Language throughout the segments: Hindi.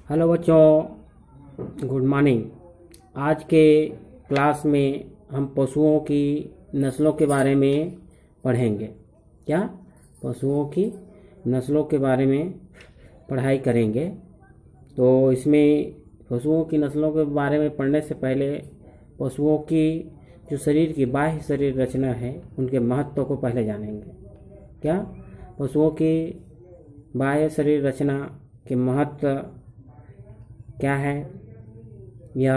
हेलो बच्चों, गुड मॉर्निंग। आज के क्लास में हम पशुओं की नस्लों के बारे में पढ़ेंगे। क्या? पशुओं की नस्लों के बारे में पढ़ाई करेंगे। तो इसमें पशुओं की नस्लों के बारे में पढ़ने से पहले पशुओं की जो शरीर की बाह्य शरीर रचना है उनके महत्व को पहले जानेंगे। क्या? पशुओं की बाह्य शरीर रचना के महत्व क्या है या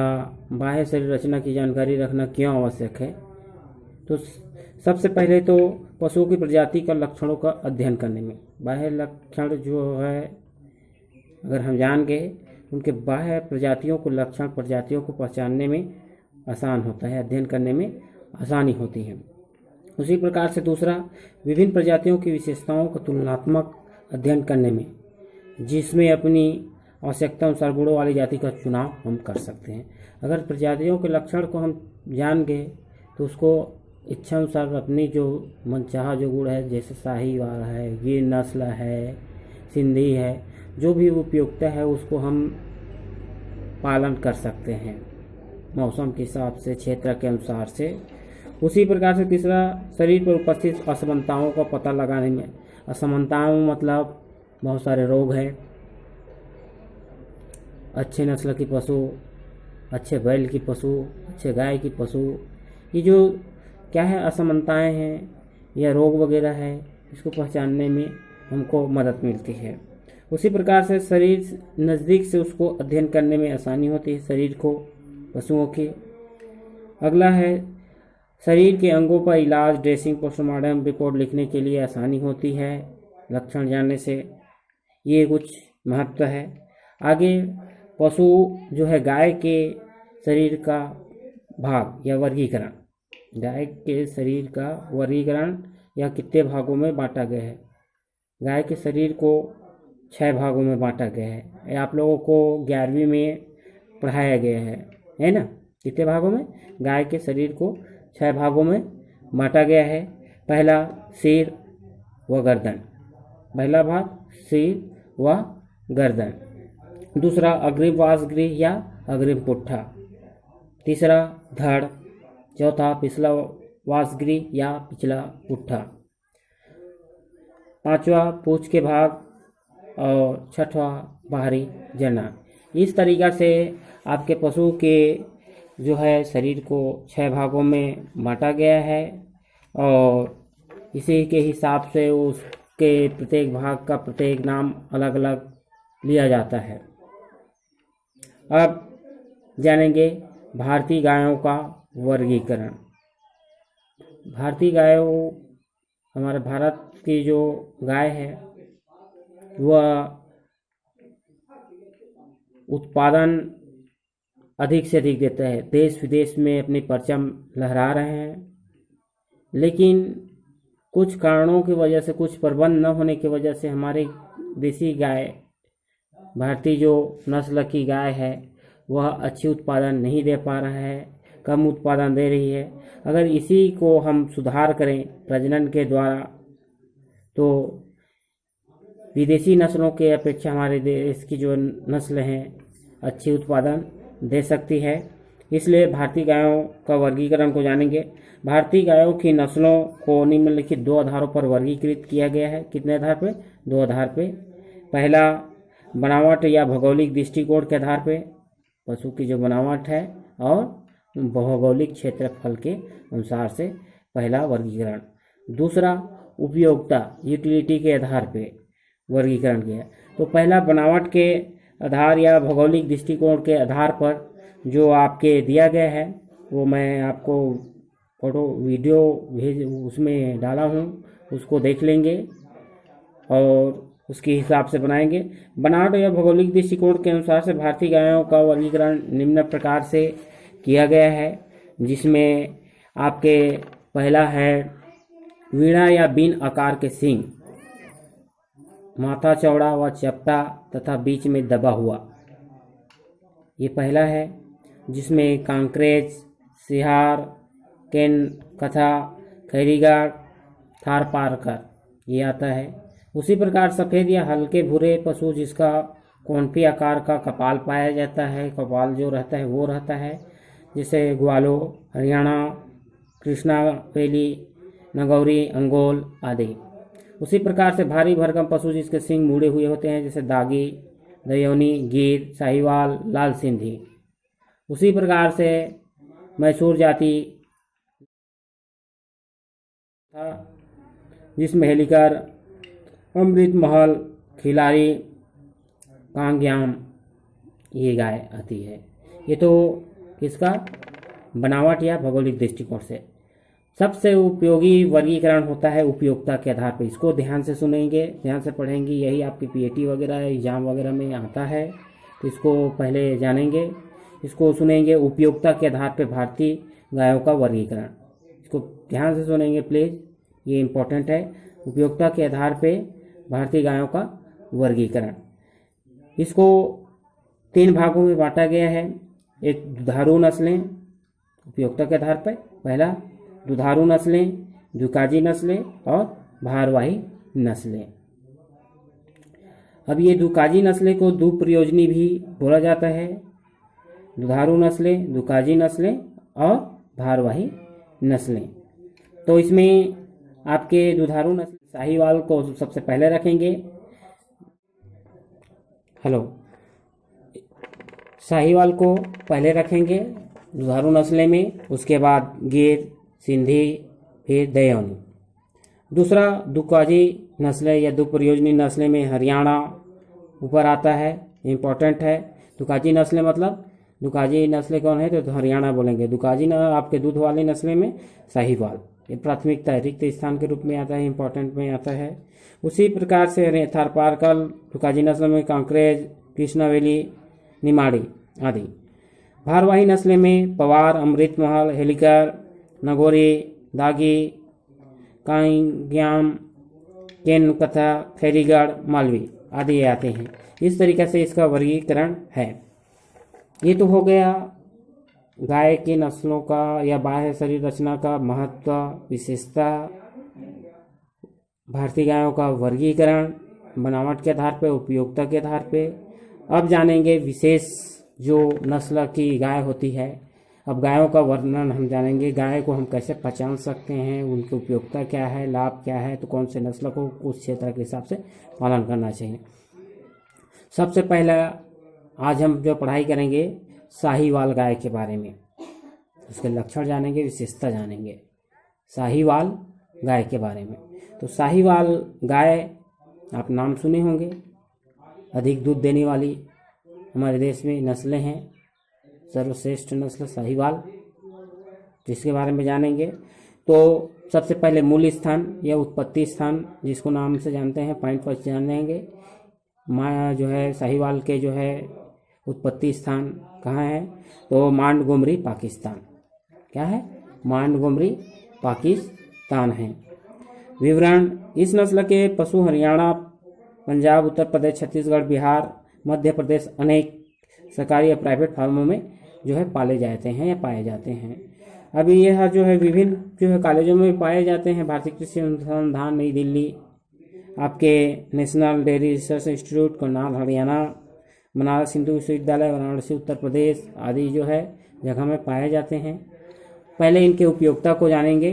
बाह्य शरीर रचना की जानकारी रखना क्यों आवश्यक है। तो सबसे पहले तो पशुओं की प्रजाति का लक्षणों का अध्ययन करने में बाह्य लक्षण जो है अगर हम जान गए उनके बाह्य प्रजातियों को लक्षण प्रजातियों को पहचानने में आसान होता है, अध्ययन करने में आसानी होती है। उसी प्रकार से दूसरा, विभिन्न प्रजातियों की विशेषताओं का तुलनात्मक अध्ययन करने में, जिसमें अपनी आवश्यकता अनुसार गुणों वाली जाति का चुनाव हम कर सकते हैं। अगर प्रजातियों के लक्षण को हम जान गए तो उसको इच्छा अनुसार अपनी जो मनचाहा जो गुण है, जैसे साहीवाल है, गिर नस्ल है, सिंधी है, जो भी उपयुक्तता है उसको हम पालन कर सकते हैं मौसम के हिसाब से, क्षेत्र के अनुसार से। उसी प्रकार से तीसरा, शरीर पर उपस्थित असमानताओं का पता लगाने में, असमानताओं मतलब बहुत सारे रोग हैं, अच्छे नस्ल की पशु, अच्छे बैल की पशु, अच्छे गाय की पशु, ये जो क्या है असमानताएं हैं या रोग वगैरह है, इसको पहचानने में हमको मदद मिलती है। उसी प्रकार से शरीर नज़दीक से उसको अध्ययन करने में आसानी होती है, शरीर को पशुओं की। अगला है, शरीर के अंगों पर इलाज, ड्रेसिंग, पोस्टमार्टम रिपोर्ट लिखने के लिए आसानी होती है लक्षण जानने से। ये कुछ महत्व है। आगे, पशु जो है गाय के शरीर का भाग या वर्गीकरण, गाय के शरीर का वर्गीकरण या कितने भागों में बांटा गया है। गाय के शरीर को 6 भागों में बांटा गया है। आप लोगों को 11वीं में पढ़ाया गया है ना? कितने भागों में? गाय के शरीर को 6 भागों में बांटा गया है। पहला, सिर व गर्दन। पहला भाग सिर व गर्दन। दूसरा, अग्रिम वासगृह या अग्रिम पुट्ठा। तीसरा, धड़। चौथा, पिछला वासगृह या पिछला पुट्ठा। पांचवा, पूंछ के भाग। और छठवां, बाहरी जना। इस तरीक़ा से आपके पशु के जो है शरीर को 6 भागों में बांटा गया है और इसी के हिसाब से उसके प्रत्येक भाग का प्रत्येक नाम अलग अलग लिया जाता है। अब जानेंगे भारतीय गायों का वर्गीकरण। भारतीय गायों, हमारे भारत की जो गाय है वह उत्पादन अधिक से अधिक देता है, देश विदेश में अपनी परचम लहरा रहे हैं। लेकिन कुछ कारणों की वजह से, कुछ प्रबंध न होने की वजह से हमारी देसी गाय, भारतीय जो नस्ल की गाय है वह अच्छी उत्पादन नहीं दे पा रहा है, कम उत्पादन दे रही है। अगर इसी को हम सुधार करें प्रजनन के द्वारा तो विदेशी नस्लों के अपेक्षा हमारे देश की जो नस्ल हैं अच्छी उत्पादन दे सकती है। इसलिए भारतीय गायों का वर्गीकरण को जानेंगे। भारतीय गायों की नस्लों को निम्नलिखित 2 आधारों पर वर्गीकृत किया गया है। कितने आधार पे? 2 आधार पे। पहला, बनावट या भौगोलिक दृष्टिकोण के आधार पे, पशु की जो बनावट है और भौगोलिक क्षेत्रफल के अनुसार से पहला वर्गीकरण। दूसरा, उपयोगिता यूटिलिटी के आधार पे वर्गीकरण किया। तो पहला, बनावट के आधार या भौगोलिक दृष्टिकोण के आधार पर जो आपके दिया गया है वो मैं आपको फोटो वीडियो भेज उसमें डाला हूँ, उसको देख लेंगे और उसके हिसाब से बनाएंगे। बनावट या भौगोलिक दृष्टिकोण के अनुसार से भारतीय गायों का वर्गीकरण निम्न प्रकार से किया गया है, जिसमें आपके पहला है वीणा या बीन आकार के सींग, माथा चौड़ा व चपटा तथा बीच में दबा हुआ। ये पहला है, जिसमें कांकरेज, सिहार, केन कथा, खैरीगाड़, थारपारकर ये आता है। उसी प्रकार सफ़ेद या हल्के भूरे पशु जिसका कोनपी आकार का कपाल पाया जाता है। कपाल जो रहता है वो रहता है, जैसे ग्वालो, हरियाणा, कृष्णा वैली, नगौरी, अंगोल आदि। उसी प्रकार से भारी भरकम पशु जिसके सींग मुड़े हुए होते हैं, जैसे दागी, दयोनी, गिर, साहिवाल, लाल सिंधी। उसी प्रकार से मैसूर जाति था, जिसमें हेलिकर, अमृत महल, खिलाड़ी, कांग्याम ये गाय आती है। ये तो किसका बनावट या भौगोलिक दृष्टिकोण से सबसे उपयोगी वर्गीकरण होता है उपयोगिता के आधार पर। इसको ध्यान से सुनेंगे, ध्यान से पढ़ेंगे, यही आपकी पीएटी वगैरह एग्जाम वगैरह में आता है, तो इसको पहले जानेंगे, इसको सुनेंगे। उपयोगिता के आधार पर भारतीय गायों का वर्गीकरण, इसको ध्यान से सुनेंगे प्लीज़, ये इम्पोर्टेंट है। उपयोगिता के आधार पर भारतीय गायों का वर्गीकरण, इसको 3 भागों में बांटा गया है। एक दुधारू नस्लें उपयोगिता के आधार पर, पहला दुधारू नस्लें, दुकाजी नस्लें और भारवाही नस्लें। अब ये दुकाजी नस्लें को दुप्रयोजनी भी बोला जाता है। दुधारू नस्लें, दुकाजी नस्लें और भारवाही नस्लें। तो इसमें आपके दुधारू नस्ल साहिवाल को सबसे पहले रखेंगे। हेलो, साहिवाल को पहले रखेंगे दुधारू नस्लें में, उसके बाद गिर, सिंधी, फिर दयोनी। दूसरा दुकाजी नस्लें या दुप्रयोजनी नस्लें में हरियाणा ऊपर आता है, इम्पोर्टेंट है। दुकाजी नस्लें मतलब दुकाजी नस्लें कौन है तो हरियाणा बोलेंगे। दुकाजी आपके दूध वाली नस्लें में साहिवाल, ये प्राथमिकता है, रिक्त स्थान के रूप में आता है, इम्पोर्टेंट में आता है। उसी प्रकार से थारपारकल दुकाजी नस्ल में कांकरेज, कृष्णावेली, निमाड़ी आदि। भारवाही नस्लें में पवार, अमृत महल, हेलिकर, नगोरी, दागी, कांग्याम, केन कथा, खैरीगढ़, मालवी आदि आते हैं। इस तरीके से इसका वर्गीकरण है। ये तो हो गया गाय की नस्लों का या बाह्य शरीर रचना का महत्व, विशेषता, भारतीय गायों का वर्गीकरण बनावट के आधार पर, उपयोगिता के आधार पर। अब जानेंगे विशेष जो नस्ल की गाय होती है। अब गायों का वर्णन हम जानेंगे, गाय को हम कैसे पहचान सकते हैं, उनकी उपयोगिता क्या है, लाभ क्या है, तो कौन से नस्ल को उस क्षेत्र के हिसाब से पालन करना चाहिए। सबसे पहला आज हम जो पढ़ाई करेंगे साहिवाल गाय के बारे में, उसके लक्षण जानेंगे, विशेषता जानेंगे साहिवाल गाय के बारे में। तो साहिवाल गाय आप नाम सुने होंगे, अधिक दूध देने वाली हमारे देश में नस्लें हैं, सर्वश्रेष्ठ नस्ल साहिवाल, जिसके बारे में जानेंगे। तो सबसे पहले मूल स्थान या उत्पत्ति स्थान जिसको नाम से जानते हैं, पॉइंट पर जानेंगे। माँ जो है साहिवाल के जो है उत्पत्ति स्थान कहाँ है तो मांडगोमरी पाकिस्तान। क्या है? मांडगोमरी पाकिस्तान है। विवरण, इस नस्ल के पशु हरियाणा, पंजाब, उत्तर प्रदेश, छत्तीसगढ़, बिहार, मध्य प्रदेश अनेक सरकारी या प्राइवेट फार्मों में जो है पाले जाते हैं या पाए जाते हैं। अभी यह जो है विभिन्न जो है कॉलेजों में पाए जाते हैं। भारतीय कृषि अनुसंधान नई दिल्ली, आपके national dairy research institute Karnal Haryana, Banaras Hindu विश्वविद्यालय वाराणसी उत्तर प्रदेश आदि जो है जगह में पाए जाते हैं। पहले इनके उपयोगिता को जानेंगे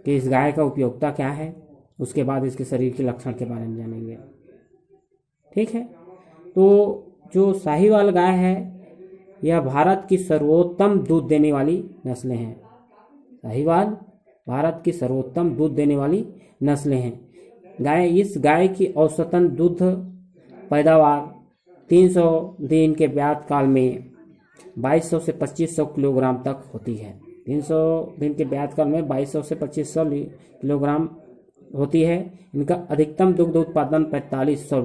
कि इस गाय का उपयोगिता क्या है, उसके बाद इसके शरीर के लक्षण के बारे में जानेंगे। ठीक है, तो जो साहिवाल गाय है यह भारत की सर्वोत्तम दूध देने वाली नस्लें हैं। साहिवाल भारत की सर्वोत्तम दूध देने वाली नस्लें हैं। इस गाय की औसतन दूध पैदावार 300 दिन के ब्यात काल में 2200 से 2500 किलोग्राम तक होती है। 300 दिन के ब्यात काल में 2200 से 2500 किलोग्राम होती है। इनका अधिकतम दुग्ध उत्पादन 4500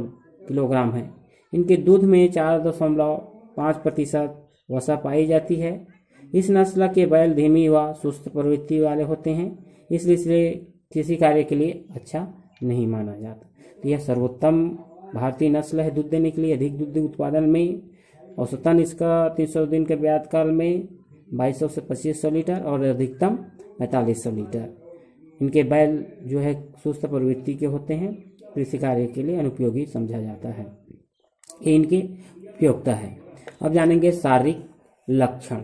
किलोग्राम है। इनके दूध में 4.5% वसा पाई जाती है। इस नस्ल के बैल धीमी व सुस्त प्रवृत्ति वाले होते हैं, इसलिए किसी कार्य के लिए अच्छा नहीं माना जाता। तो यह सर्वोत्तम भारतीय नस्ल है दूध देने के लिए। अधिक दूध उत्पादन में औसतन इसका 300 दिन के ब्यात काल में 2200 से 2500 लीटर और अधिकतम 4500 लीटर। इनके बैल जो है सुस्त प्रवृत्ति के होते हैं, कृषि कार्य के लिए अनुपयोगी समझा जाता है। ये इनकी उपयोगिता है। अब जानेंगे शारीरिक लक्षण।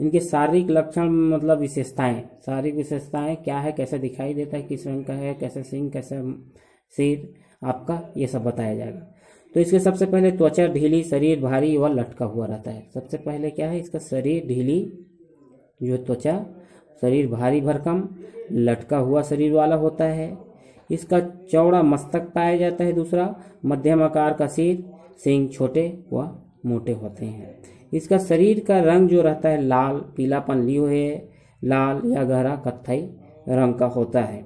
इनके शारीरिक लक्षण मतलब विशेषताएं। शारीरिक विशेषताएं क्या है, कैसे दिखाई देता है, किस रंग का है, कैसे सींग, कैसे सिर आपका, ये सब बताया जाएगा। तो इसके सबसे पहले त्वचा ढीली, शरीर भारी व लटका हुआ रहता है। सबसे पहले क्या है, इसका शरीर ढीली, जो त्वचा, शरीर भारी भरकम, लटका हुआ शरीर वाला होता है। इसका चौड़ा मस्तक पाया जाता है। दूसरा, मध्यम आकार का सिर, सींग छोटे व मोटे होते हैं। इसका शरीर का रंग जो रहता है लाल, पीलापन लिए हुए लाल या गहरा कत्थई रंग का होता है।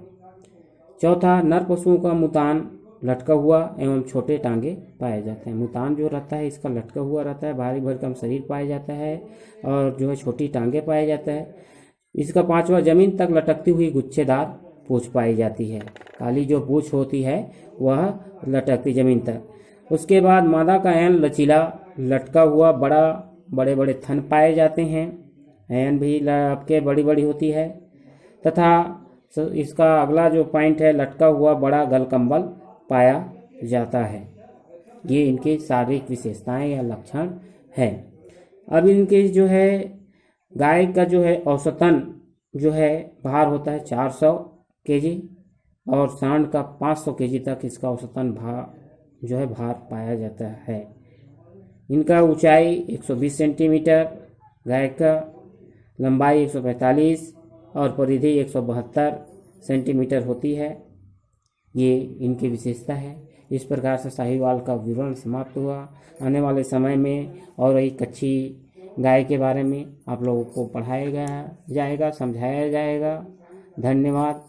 चौथा, नर पशुओं का मुतान लटका हुआ एवं छोटे टांगे पाए जाते हैं। मुतान जो रहता है इसका लटका हुआ रहता है, भारी भरकम शरीर पाया जाता है और जो है छोटी टांगे पाया जाता है। इसका पांचवा, जमीन तक लटकती हुई गुच्छेदार पूंछ पाई जाती है। काली जो पूंछ होती है वह लटकती जमीन तक। उसके बाद मादा का ऐन लचीला, लटका हुआ, बड़े बड़े थन पाए जाते हैं। ऐन भी आपके बड़ी बड़ी होती है। तथा इसका अगला जो पॉइंट है, लटका हुआ बड़ा गलकंबल पाया जाता है। ये इनके शारीरिक विशेषताएं या लक्षण है। अब इनके जो है गाय का जो है औसतन जो है भार होता है 400 केजी और सांड का 500 केजी तक इसका औसतन भार पाया जाता है। इनका ऊंचाई 120 सेंटीमीटर, गाय का लंबाई 145 और परिधि 172 सेंटीमीटर होती है। ये इनकी विशेषता है। इस प्रकार से साहिवाल का विवरण समाप्त हुआ। आने वाले समय में और एक अच्छी गाय के बारे में आप लोगों को पढ़ाया जाएगा, समझाया जाएगा। धन्यवाद।